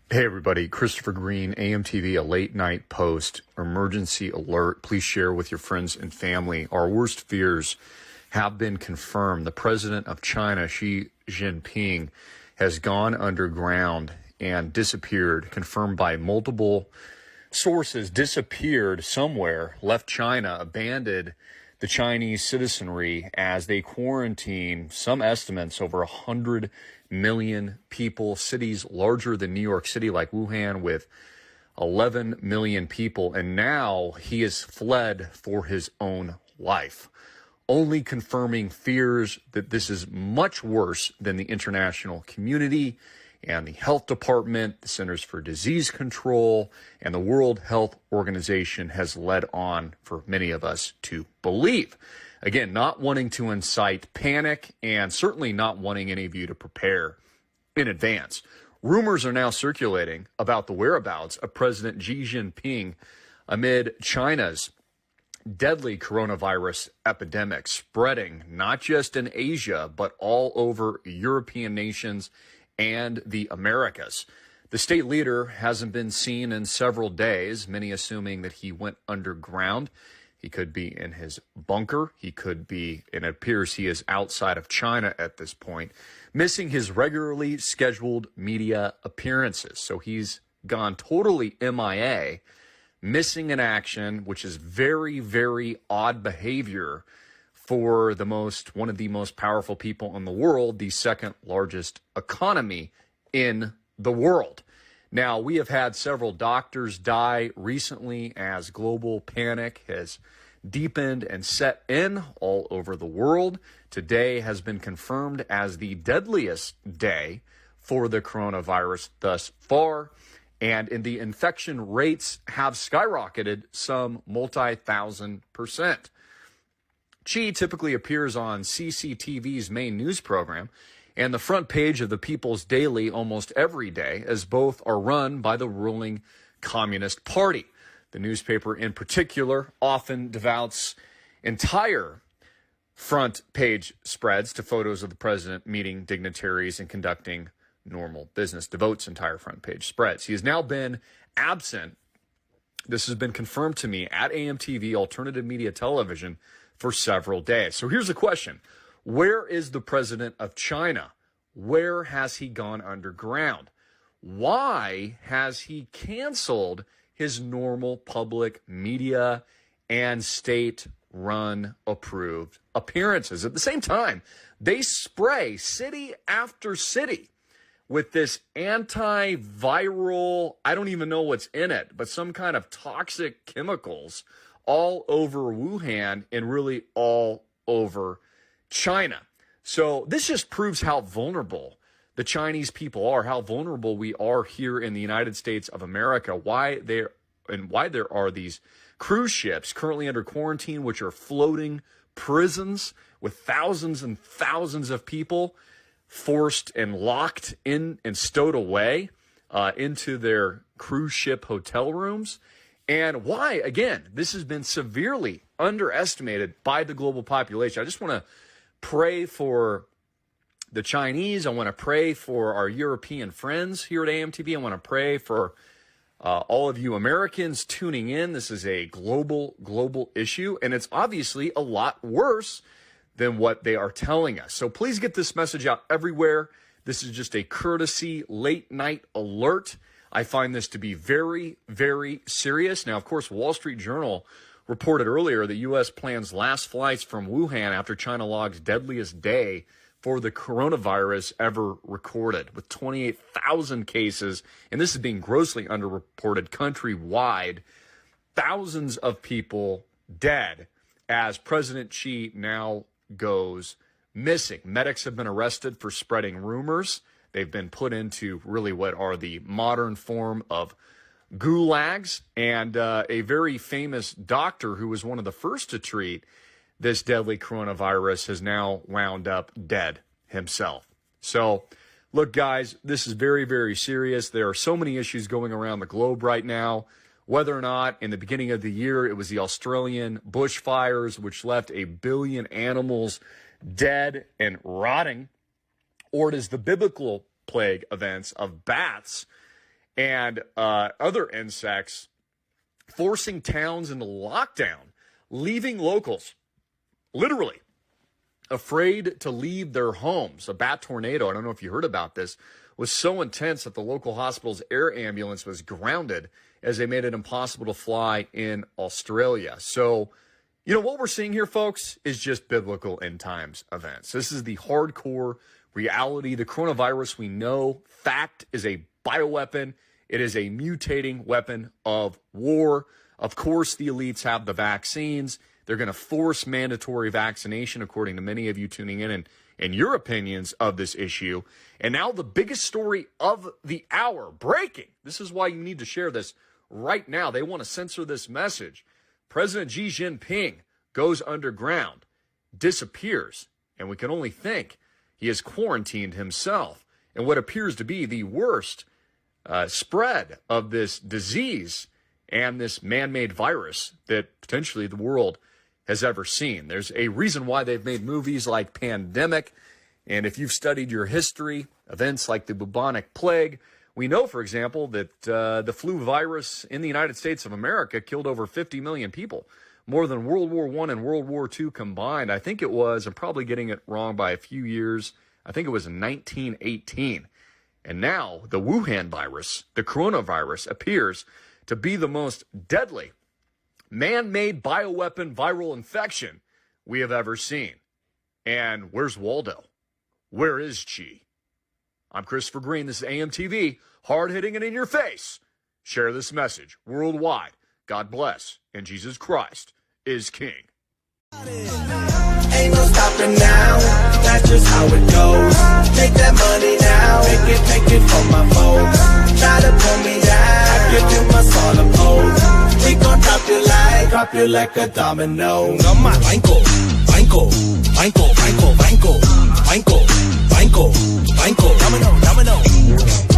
Hey everybody, Christopher Green, AMTV, a late night post, emergency alert. Please share with your friends and family. Our worst fears have been confirmed. The president of China, Xi Jinping, has gone underground and disappeared, confirmed by multiple sources, disappeared somewhere, left China, abandoned the Chinese citizenry as they quarantine, some estimates, over 100 million people. Cities larger than New York City, like Wuhan, with 11 million people. And now he has fled for his own life, only confirming fears that this is much worse than the international community and the health department, the Centers for Disease Control, and the World Health Organization has led on for many of us to believe. Again, not wanting to incite panic and certainly not wanting any of you to prepare in advance. Rumors are now circulating about the whereabouts of President Xi Jinping amid China's deadly coronavirus epidemic spreading not just in Asia, but all over European nations and the Americas. The state leader hasn't been seen in several days, many assuming that he went underground. He could be in his bunker. He could be, and it appears he is outside of China at this point, missing his regularly scheduled media appearances. So he's gone totally MIA, missing in action, which is very, very odd behavior for one of the most powerful people in the world, the second largest economy in the world. Now, we have had several doctors die recently as global panic has deepened and set in all over the world. Today has been confirmed as the deadliest day for the coronavirus thus far, and the infection rates have skyrocketed some multi-1,000%. Xi typically appears on CCTV's main news program and the front page of the People's Daily almost every day, as both are run by the ruling Communist Party. The newspaper in particular often devotes entire front page spreads to photos of the president meeting dignitaries and conducting normal business, devotes entire front page spreads. He has now been absent. This has been confirmed to me at AMTV, Alternative Media Television, for several days. So here's the question. Where is the president of China? Where has he gone underground? Why has he canceled his normal public media and state-run approved appearances? At the same time, they spray city after city with this antiviral, I don't even know what's in it, but some kind of toxic chemicals all over Wuhan and really all over China. So this just proves how vulnerable the Chinese people are, how vulnerable we are here in the United States of America, why there are these cruise ships currently under quarantine, which are floating prisons with thousands and thousands of people forced and locked in and stowed away into their cruise ship hotel rooms. And why, again, this has been severely underestimated by the global population. I just want to pray for the Chinese. I want to pray for our European friends here at AMTV. I want to pray for all of you Americans tuning in. This is a global issue, and it's obviously a lot worse than what they are telling us. So please get this message out everywhere. This is just a courtesy late night alert. I find this to be very, very serious. Now, of course, Wall Street Journal reported earlier that U.S. plans last flights from Wuhan after China logs deadliest day for the coronavirus ever recorded, with 28,000 cases, and this is being grossly underreported countrywide. Thousands of people dead as President Xi now goes missing. Medics have been arrested for spreading rumors. They've been put into really what are the modern form of gulags. And a very famous doctor who was one of the first to treat this deadly coronavirus has now wound up dead himself. So, look, guys, this is very, very serious. There are so many issues going around the globe right now. Whether or not in the beginning of the year it was the Australian bushfires, which left 1 billion animals dead and rotting, or it is the biblical plague events of bats and other insects, forcing towns into lockdown, leaving locals literally afraid to leave their homes. A bat tornado, I don't know if you heard about this, was so intense that the local hospital's air ambulance was grounded as they made it impossible to fly in Australia. So, you know, what we're seeing here, folks, is just biblical end times events. This is the hardcore reality. The coronavirus, we know, fact, is a bioweapon. It is a mutating weapon of war. Of course, the elites have the vaccines. They're going to force mandatory vaccination, according to many of you tuning in and your opinions of this issue. And now the biggest story of the hour, breaking. This is why you need to share this right now. They want to censor this message. President Xi Jinping goes underground, disappears, and we can only think he has quarantined himself. And what appears to be the worst spread of this disease and this man-made virus that potentially the world has ever seen. There's a reason why they've made movies like Pandemic. And if you've studied your history, events like the bubonic plague, we know, for example, that the flu virus in the United States of America killed over 50 million people, more than World War I and World War II combined. I think it was, I'm probably getting it wrong by a few years, I think it was in 1918. And now the Wuhan virus, the coronavirus, appears to be the most deadly man-made bioweapon viral infection we have ever seen. And where's Waldo? Where is Xi? I'm Christopher Green. This is AMTV, hard-hitting and in your face. Share this message worldwide. God bless, and Jesus Christ is King. Ain't no stopping now, that's just how it goes. Take that money now, take it from my folks. Try to pull me down, I give you my solid pose. We gon' drop you like a domino. Banco, banco, banco, banco, banco, banco, banco, banco, domino, domino.